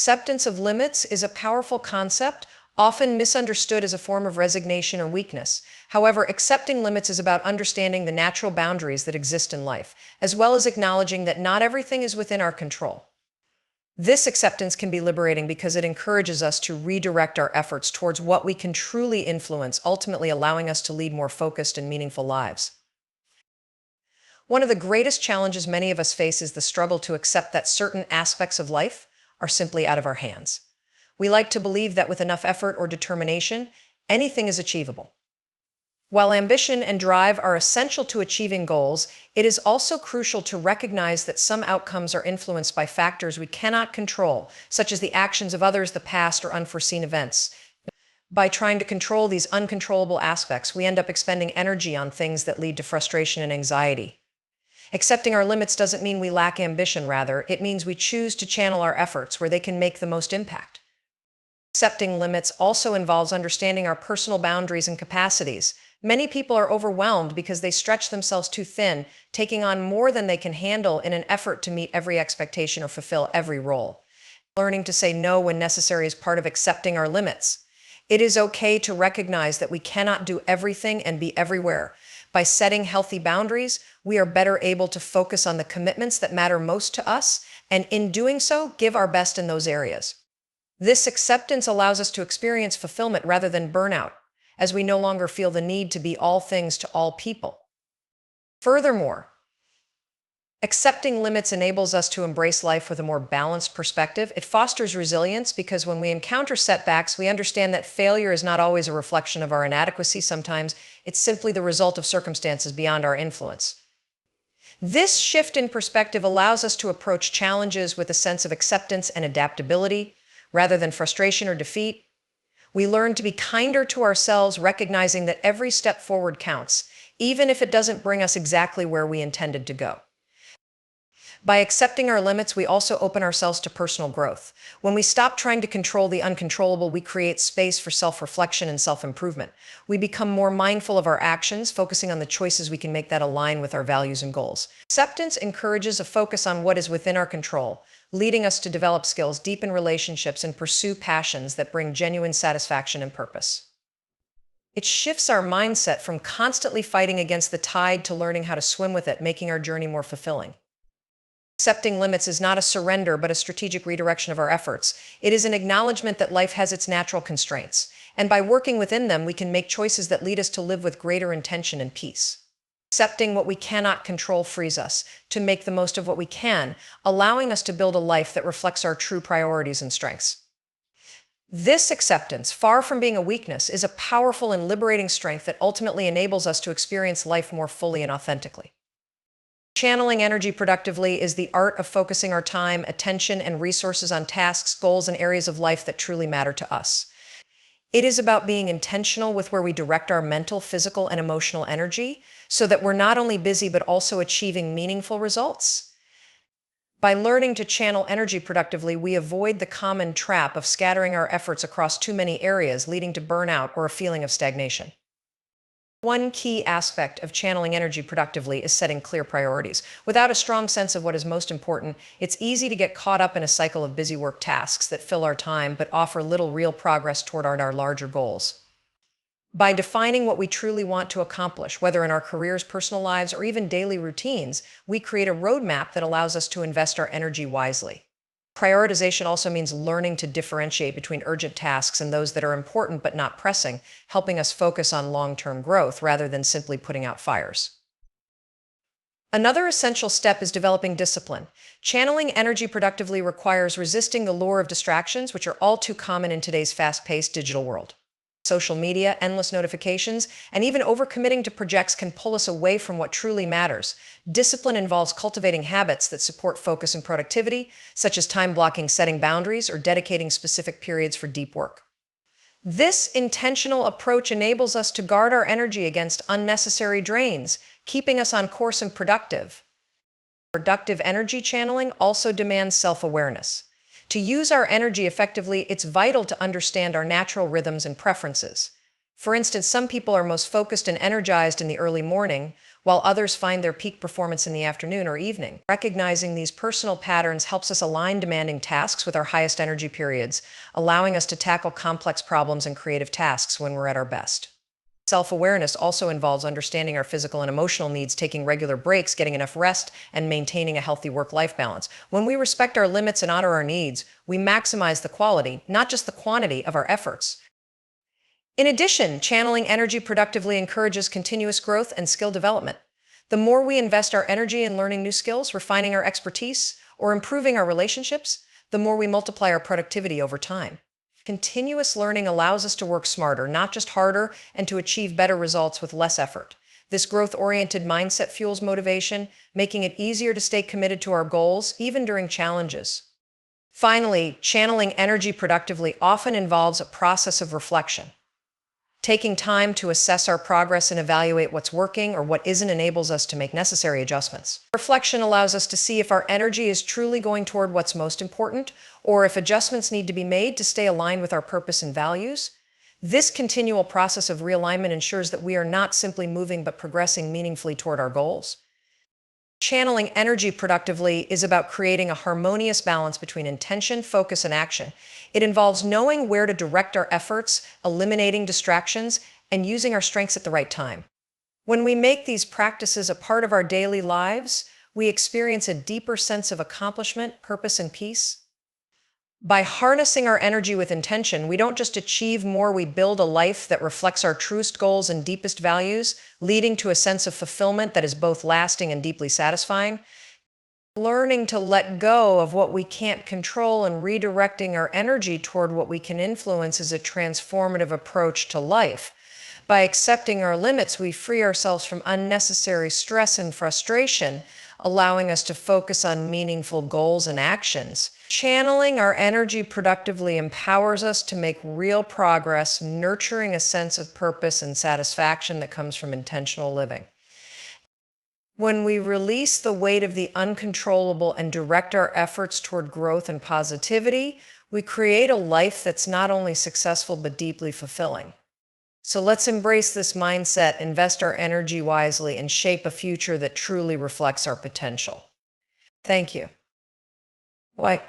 Acceptance of limits is a powerful concept, often misunderstood as a form of resignation or weakness. However, accepting limits is about understanding the natural boundaries that exist in life, as well as acknowledging that not everything is within our control. This acceptance can be liberating because it encourages us to redirect our efforts towards what we can truly influence, ultimately allowing us to lead more focused and meaningful lives. One of the greatest challenges many of us face is the struggle to accept that certain aspects of life are simply out of our hands. We like to believe that with enough effort or determination, anything is achievable. While ambition and drive are essential to achieving goals, it is also crucial to recognize that some outcomes are influenced by factors we cannot control, such as the actions of others, the past, or unforeseen events. By trying to control these uncontrollable aspects, we end up expending energy on things that lead to frustration and anxiety. Accepting our limits doesn't mean we lack ambition, rather, it means we choose to channel our efforts where they can make the most impact. Accepting limits also involves understanding our personal boundaries and capacities. Many people are overwhelmed because they stretch themselves too thin, taking on more than they can handle in an effort to meet every expectation or fulfill every role. Learning to say no when necessary is part of accepting our limits. It is okay to recognize that we cannot do everything and be everywhere. By setting healthy boundaries, we are better able to focus on the commitments that matter most to us, and in doing so, give our best in those areas. This acceptance allows us to experience fulfillment rather than burnout, as we no longer feel the need to be all things to all people. Furthermore, accepting limits enables us to embrace life with a more balanced perspective. It fosters resilience because when we encounter setbacks, we understand that failure is not always a reflection of our inadequacy. Sometimes it's simply the result of circumstances beyond our influence. This shift in perspective allows us to approach challenges with a sense of acceptance and adaptability, rather than frustration or defeat. We learn to be kinder to ourselves, recognizing that every step forward counts, even if it doesn't bring us exactly where we intended to go. By accepting our limits, we also open ourselves to personal growth. When we stop trying to control the uncontrollable, we create space for self-reflection and self-improvement. We become more mindful of our actions, focusing on the choices we can make that align with our values and goals. Acceptance encourages a focus on what is within our control, leading us to develop skills, deepen relationships, and pursue passions that bring genuine satisfaction and purpose. It shifts our mindset from constantly fighting against the tide to learning how to swim with it, making our journey more fulfilling. Accepting limits is not a surrender, but a strategic redirection of our efforts. It is an acknowledgement that life has its natural constraints, and by working within them, we can make choices that lead us to live with greater intention and peace. Accepting what we cannot control frees us to make the most of what we can, allowing us to build a life that reflects our true priorities and strengths. This acceptance, far from being a weakness, is a powerful and liberating strength that ultimately enables us to experience life more fully and authentically. Channeling energy productively is the art of focusing our time, attention, and resources on tasks, goals, and areas of life that truly matter to us. It is about being intentional with where we direct our mental, physical, and emotional energy so that we're not only busy but also achieving meaningful results. By learning to channel energy productively, we avoid the common trap of scattering our efforts across too many areas, leading to burnout or a feeling of stagnation. One key aspect of channeling energy productively is setting clear priorities. Without a strong sense of what is most important, it's easy to get caught up in a cycle of busy work tasks that fill our time but offer little real progress toward our larger goals. By defining what we truly want to accomplish, whether in our careers, personal lives, or even daily routines, we create a roadmap that allows us to invest our energy wisely. Prioritization also means learning to differentiate between urgent tasks and those that are important but not pressing, helping us focus on long-term growth rather than simply putting out fires. Another essential step is developing discipline. Channeling energy productively requires resisting the lure of distractions, which are all too common in today's fast-paced digital world. Social media, endless notifications, and even overcommitting to projects can pull us away from what truly matters. Discipline involves cultivating habits that support focus and productivity, such as time blocking, setting boundaries, or dedicating specific periods for deep work. This intentional approach enables us to guard our energy against unnecessary drains, keeping us on course and productive. Productive energy channeling also demands self-awareness. To use our energy effectively, it's vital to understand our natural rhythms and preferences. For instance, some people are most focused and energized in the early morning, while others find their peak performance in the afternoon or evening. Recognizing these personal patterns helps us align demanding tasks with our highest energy periods, allowing us to tackle complex problems and creative tasks when we're at our best. Self-awareness also involves understanding our physical and emotional needs, taking regular breaks, getting enough rest, and maintaining a healthy work-life balance. When we respect our limits and honor our needs, we maximize the quality, not just the quantity, of our efforts. In addition, channeling energy productively encourages continuous growth and skill development. The more we invest our energy in learning new skills, refining our expertise, or improving our relationships, the more we multiply our productivity over time. Continuous learning allows us to work smarter, not just harder, and to achieve better results with less effort. This growth-oriented mindset fuels motivation, making it easier to stay committed to our goals, even during challenges. Finally, channeling energy productively often involves a process of reflection. Taking time to assess our progress and evaluate what's working or what isn't enables us to make necessary adjustments. Reflection allows us to see if our energy is truly going toward what's most important, or if adjustments need to be made to stay aligned with our purpose and values. This continual process of realignment ensures that we are not simply moving but progressing meaningfully toward our goals. Channeling energy productively is about creating a harmonious balance between intention, focus, and action. It involves knowing where to direct our efforts, eliminating distractions, and using our strengths at the right time. When we make these practices a part of our daily lives, we experience a deeper sense of accomplishment, purpose, and peace. By harnessing our energy with intention, we don't just achieve more, we build a life that reflects our truest goals and deepest values, leading to a sense of fulfillment that is both lasting and deeply satisfying. Learning to let go of what we can't control and redirecting our energy toward what we can influence is a transformative approach to life. By accepting our limits, we free ourselves from unnecessary stress and frustration, allowing us to focus on meaningful goals and actions. Channeling our energy productively empowers us to make real progress, nurturing a sense of purpose and satisfaction that comes from intentional living. When we release the weight of the uncontrollable and direct our efforts toward growth and positivity, we create a life that's not only successful but deeply fulfilling. So let's embrace this mindset, invest our energy wisely, and shape a future that truly reflects our potential. Thank you. Bye.